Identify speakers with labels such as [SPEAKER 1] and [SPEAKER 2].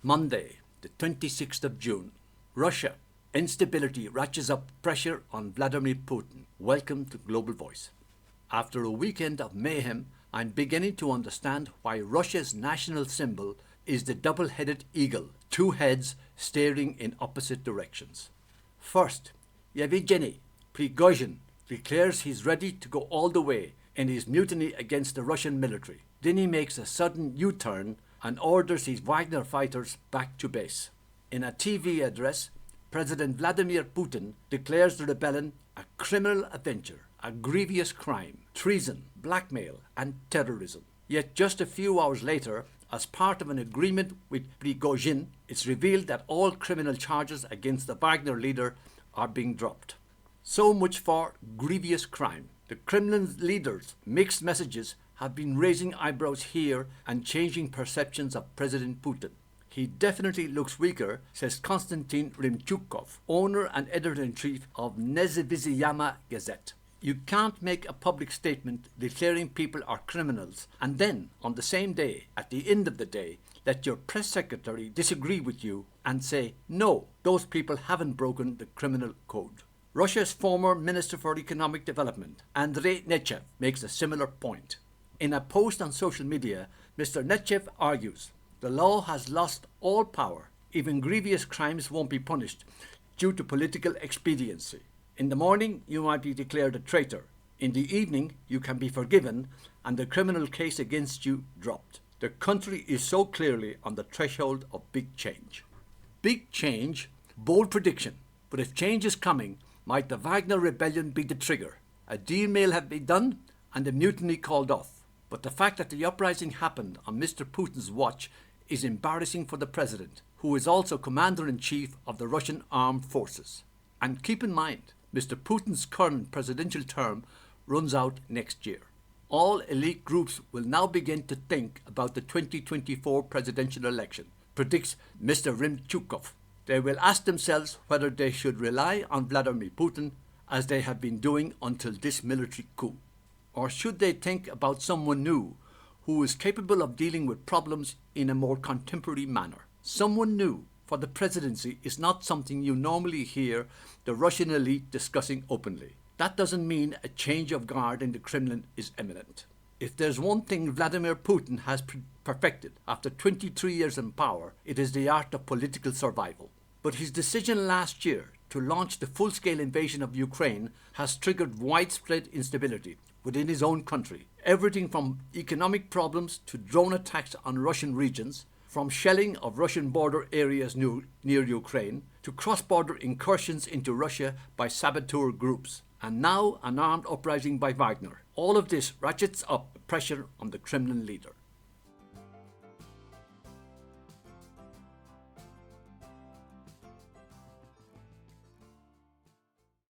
[SPEAKER 1] Monday, the 26th of June. Russia. Instability ratchets up pressure on Vladimir Putin. Welcome to Global Voice. After a weekend of mayhem, I'm beginning to understand why Russia's national symbol is the double-headed eagle, two heads staring in opposite directions. First, Yevgeny Prigozhin declares he's ready to go all the way in his mutiny against the Russian military. Then he makes a sudden U-turn and orders his Wagner fighters back to base. In a TV address, President Vladimir Putin declares the rebellion a criminal adventure, a grievous crime, treason, blackmail and terrorism. Yet just a few hours later, as part of an agreement with Prigozhin, it's revealed that all criminal charges against the Wagner leader are being dropped. So much for grievous crime. The Kremlin leaders' mixed messages have been raising eyebrows here and changing perceptions of President Putin. He definitely looks weaker, says Konstantin Rimchukov, owner and editor-in-chief of Nezavizyama Gazette. You can't make a public statement declaring people are criminals and then, on the same day, at the end of the day, let your press secretary disagree with you and say, no, those people haven't broken the criminal code. Russia's former Minister for Economic Development, Andrei Nechev, makes a similar point. In a post on social media, Mr. Nechev argues the law has lost all power. Even grievous crimes won't be punished due to political expediency. In the morning, you might be declared a traitor. In the evening, you can be forgiven and the criminal case against you dropped. The country is so clearly on the threshold of big change. Big change, bold prediction. But if change is coming, might the Wagner rebellion be the trigger? A deal may have been done and the mutiny called off. But the fact that the uprising happened on Mr. Putin's watch is embarrassing for the president, who is also commander-in-chief of the Russian armed forces. And keep in mind, Mr. Putin's current presidential term runs out next year. All elite groups will now begin to think about the 2024 presidential election, predicts Mr. Rimchukov. They will ask themselves whether they should rely on Vladimir Putin, as they have been doing until this military coup. Or should they think about someone new who is capable of dealing with problems in a more contemporary manner? Someone new for the presidency is not something you normally hear the Russian elite discussing openly. That doesn't mean a change of guard in the Kremlin is imminent. If there's one thing Vladimir Putin has perfected after 23 years in power, it is the art of political survival. But his decision last year to launch the full-scale invasion of Ukraine has triggered widespread instability within his own country. Everything from economic problems to drone attacks on Russian regions, from shelling of Russian border areas near Ukraine, to cross-border incursions into Russia by saboteur groups, and now an armed uprising by Wagner. All of this ratchets up pressure on the Kremlin leader.